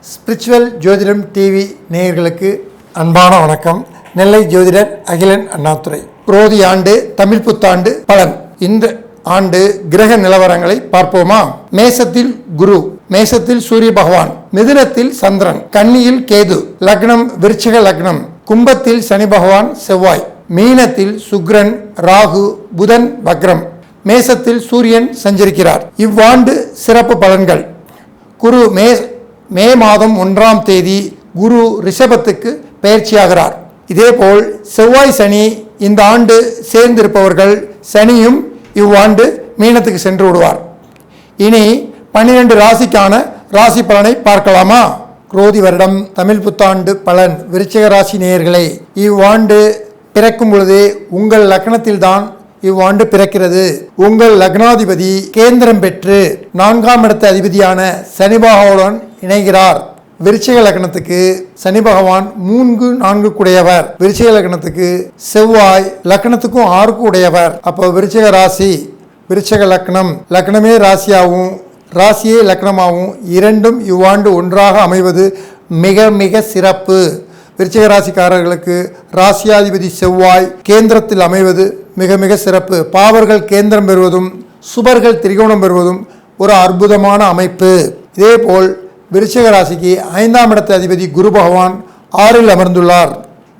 Spiritual ஜோதிடம் TV நேயர்களுக்கு அன்பான வணக்கம். நெல்லை ஜோதிடர் அகிலன் அண்ணாதுரை. குரோதி ஆண்டு தமிழ் புத்தாண்டு பலன். இந்த ஆண்டு கிரக நிலவரங்களை பார்ப்போமா? மேசத்தில் குரு, மேசத்தில் சூரிய பகவான், மிதுனத்தில் சந்திரன், கன்னியில் கேது, லக்னம் விருச்சிக லக்னம், கும்பத்தில் சனி பகவான் செவ்வாய், மீனத்தில் சுக்கிரன், ராகு, புதன் வக்ரம், மேசத்தில் சூரியன் சஞ்சரிக்கிறார். இவ்வாண்டு சிறப்பு பலன்கள். குரு மே மாதம் 1ஆம் தேதி குரு ரிஷபத்துக்கு பயிற்சியாகிறார். இதேபோல் செவ்வாய் சனி இந்த ஆண்டு சேர்ந்திருப்பவர்கள் சனியும் இவ்வாண்டு மீனத்துக்கு சென்று விடுவார். இனி 12 ராசிக்கான ராசி பலனை பார்க்கலாமா? குரோதி வருடம் தமிழ் புத்தாண்டு பலன். விருச்சிக ராசி நேயர்களே, இவ்வாண்டு பிறக்கும் பொழுதே உங்கள் லக்னத்தில்தான் இவ்வாண்டு பிறக்கிறது. உங்கள் லக்னாதிபதி கேந்திரம் பெற்று 4ஆம் இடத்து அதிபதியான சனி பகவானுடன் இணைகிறார். விருச்சிக லக்னத்துக்கு சனி பகவான் 3, 4 உடையவர். விருச்சிக லக்னத்துக்கு செவ்வாய் லக்னத்துக்கும் 6 உடையவர். அப்போ விருச்சிக ராசி, விருச்சிக லக்னம், லக்னமே ராசியாகவும் ராசியே லக்னமாகவும் இரண்டும் இவ்வாண்டு ஒன்றாக அமைவது மிக மிக சிறப்பு. விருச்சிக ராசிக்காரர்களுக்கு ராசியாதிபதி செவ்வாய் கேந்திரத்தில் அமைவது மிக மிக சிறப்பு. பாவர்கள் கேந்திரம் பெறுவதும் சுபர்கள் திரிகோணம் பெறுவதும் ஒரு அற்புதமான அமைப்பு. இதேபோல் விருச்சிக ராசிக்கு 5ஆம் இடத்து அதிபதி குரு பகவான் 6இல் அமர்ந்துள்ளார்.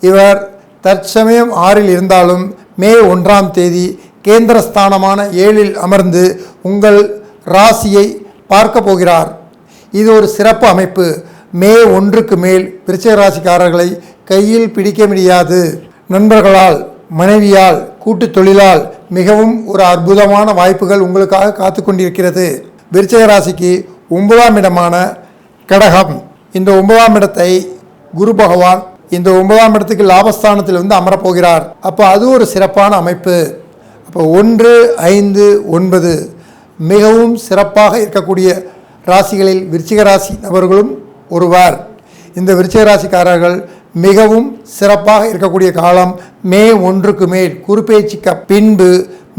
இவர் தற்சமயம் 6இல் இருந்தாலும் மே 1ஆம் தேதி கேந்திரஸ்தானமான 7இல் அமர்ந்து உங்கள் ராசியை பார்க்க போகிறார். இது ஒரு சிறப்பு அமைப்பு. மே 1க்கு மேல் விருச்சிக ராசிக்காரர்களை கையில் பிடிக்க முடியாது. நண்பர்களால், மனைவியால், கூட்டு தொழிலால் மிகவும் ஒரு அற்புதமான வாய்ப்புகள் உங்களுக்காக காத்து கொண்டிருக்கிறது. விருச்சிக ராசிக்கு 9ஆம் இடமான கடகம், இந்த 9ஆம் இடத்தை குரு பகவான் இந்த 9ஆம் இடத்துக்கு லாபஸ்தானத்தில் வந்து அமரப்போகிறார். அப்போ அது ஒரு சிறப்பான அமைப்பு. அப்போ 1, 5, 9 மிகவும் சிறப்பாக இருக்கக்கூடிய ராசிகளில் விருச்சிக ராசி நபர்களும் ஒருவர். இந்த விருச்சிக ராசிக்காரர்கள் மிகவும் சிறப்பாக இருக்கக்கூடிய காலம் மே 1க்கு மேல் குருப்பெயர்ச்சிக்கு பின்பு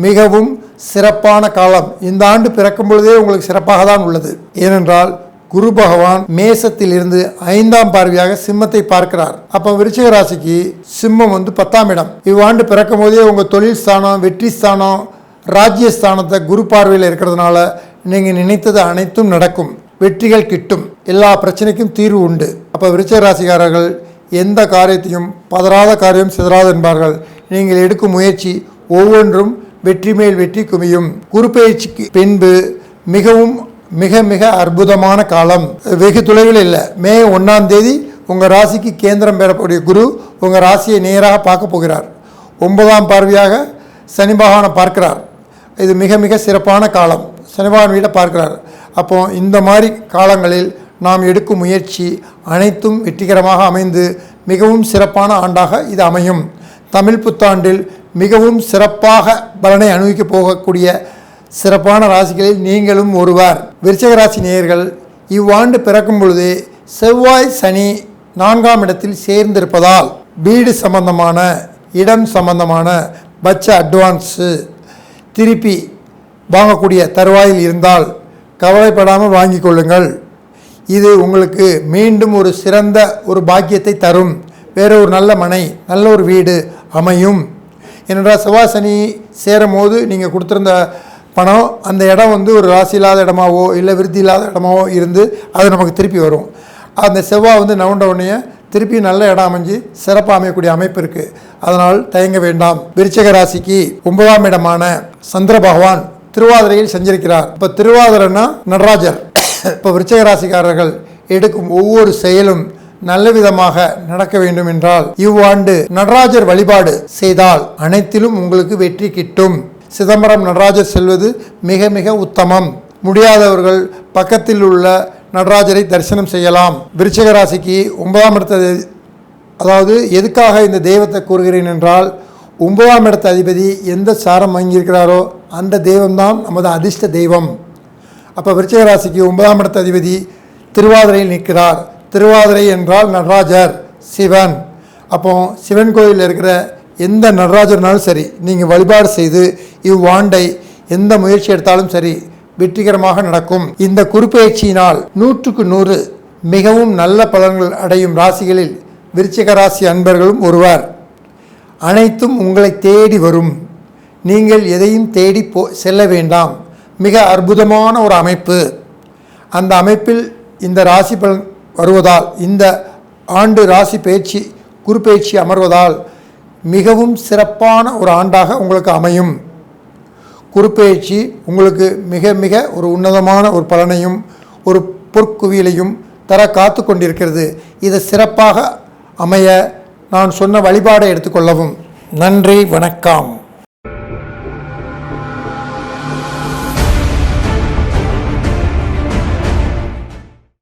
மிகவும் சிறப்பான காலம். இந்த ஆண்டு பிறக்கும் பொழுதே உங்களுக்கு சிறப்பாக தான் உள்ளது. ஏனென்றால் குரு பகவான் மேசத்தில் இருந்து 5ஆம் பார்வையாக சிம்மத்தை பார்க்கிறார். அப்போ விருச்சிக ராசிக்கு சிம்மம் வந்து 10ஆம் இடம். இவ்வாண்டு பிறக்கும் போதே உங்கள் தொழில் ஸ்தானம், வெற்றி ஸ்தானம், ராஜ்யஸ்தானத்தை குரு பார்வையில் இருக்கிறதுனால நீங்கள் நினைத்தது அனைத்தும் நடக்கும், வெற்றிகள் கிட்டும், எல்லா பிரச்சனைக்கும் தீர்வு உண்டு. அப்போ விருச்சிக ராசிக்காரர்கள் எந்த காரியத்தையும் பதறாத காரியம் சிதறாது என்பார்கள். நீங்கள் எடுக்கும் முயற்சி ஒவ்வொன்றும் வெற்றி மேல் வெற்றி குமியும். குரு பயிற்சிக்கு பின்பு மிகவும் மிக மிக அற்புதமான காலம். வெகு தொலைவில் இல்லை. மே 1ஆம் தேதி உங்கள் ராசிக்கு கேந்திரம் பெறக்கூடிய குரு உங்கள் ராசியை நேராக பார்க்க போகிறார். 9ஆம் பார்வையாக சனி பகவானை பார்க்கிறார். இது மிக மிக சிறப்பான காலம். சனி பகவான் வீட்டை பார்க்கிறார். அப்போ இந்த மாதிரி காலங்களில் நாம் எடுக்கும் முயற்சி அனைத்தும் வெற்றிகரமாக அமைந்து மிகவும் சிறப்பான ஆண்டாக இது அமையும். தமிழ் புத்தாண்டில் மிகவும் சிறப்பாக பலனை அனுபவிக்க போகக்கூடிய சிறப்பான ராசிகளில் நீங்களும் ஒருவர். விருச்சிக ராசி நேயர்கள், இவ்வாண்டு பிறக்கும் பொழுது செவ்வாய் சனி 4ஆம் இடத்தில் சேர்ந்திருப்பதால் வீடு சம்பந்தமான, இடம் சம்பந்தமான பட்ச அட்வான்ஸு திருப்பி வாங்கக்கூடிய தருவாயில் இருந்தால் கவலைப்படாமல் வாங்கி கொள்ளுங்கள். இது உங்களுக்கு மீண்டும் ஒரு சிறந்த ஒரு பாக்கியத்தை தரும். வேறு ஒரு நல்ல மனை, நல்ல ஒரு வீடு அமையும். ஏனென்றால் செவ்வாய் சனி சேரும் போது நீங்கள் கொடுத்துருந்த பணம் அந்த இடம் வந்து ஒரு ராசி இல்லாத இடமாவோ இல்லை விருத்தி இல்லாத இடமாவோ இருந்து அது நமக்கு திருப்பி வரும். அந்த செவ்வாய் வந்து நவுண்ட உடனே திருப்பி நல்ல இடம் அமைஞ்சு சிறப்பாக அமையக்கூடிய அமைப்பு இருக்குது. அதனால் தயங்க வேண்டாம். விருச்சிக ராசிக்கு 9ஆம் இடமான சந்திர பகவான் திருவாதிரையில் சஞ்சரிக்கிறார். இப்போ திருவாதிரைன்னா நடராஜர். இப்போ விருச்சிக ராசிக்காரர்கள் எடுக்கும் ஒவ்வொரு செயலும் நல்ல விதமாக நடக்க வேண்டும் என்றால் இவ்வாண்டு நடராஜர் வழிபாடு செய்தால் அனைத்திலும் உங்களுக்கு வெற்றி கிட்டும். சிதம்பரம் நடராஜர் செல்வது மிக மிக உத்தமம். முடியாதவர்கள் பக்கத்தில் உள்ள நடராஜரை தரிசனம் செய்யலாம். விருச்சிக ராசிக்கு 9ஆம் இடத்தை, அதாவது எதுக்காக இந்த தெய்வத்தை கூறுகிறேன் என்றால் 9ஆம் இடத்து அதிபதி எந்த சாரம் வாங்கியிருக்கிறாரோ அந்த தெய்வம்தான் நமது அதிர்ஷ்ட தெய்வம். அப்போ விருச்சிக ராசிக்கு 9ஆம் இடத்து அதிபதி திருவாதிரையில் நிற்கிறார். திருவாதிரை என்றால் நடராஜர், சிவன். அப்போ சிவன் கோயிலில் இருக்கிற எந்த நடராஜர்னாலும் சரி நீங்கள் வழிபாடு செய்து இவ்வாண்டை எந்த முயற்சி எடுத்தாலும் சரி வெற்றிகரமாக நடக்கும். இந்த குருப்பெயர்ச்சியினால் 100க்கு 100 மிகவும் நல்ல பலன்கள் அடையும் ராசிகளில் விருச்சிக ராசி அன்பர்களும் ஒருவர். அனைத்தும் உங்களை தேடி வரும். நீங்கள் எதையும் தேடி செல்ல வேண்டாம். மிக அற்புதமான ஒரு அமைப்பு. அந்த அமைப்பில் இந்த ராசி பலன் வருவதால், இந்த ஆண்டு ராசி பயிற்சி குரு பயிற்சி அமர்வதால் மிகவும் சிறப்பான ஒரு ஆண்டாக உங்களுக்கு அமையும். குருப்பெயர்ச்சி உங்களுக்கு மிக மிக ஒரு உன்னதமான ஒரு பலனையும் ஒரு பொற்குவியலையும் தர காத்து கொண்டிருக்கிறது. இதை சிறப்பாக அமைய நான் சொன்ன வழிபாடை எடுத்துக்கொள்ளவும். நன்றி, வணக்கம்.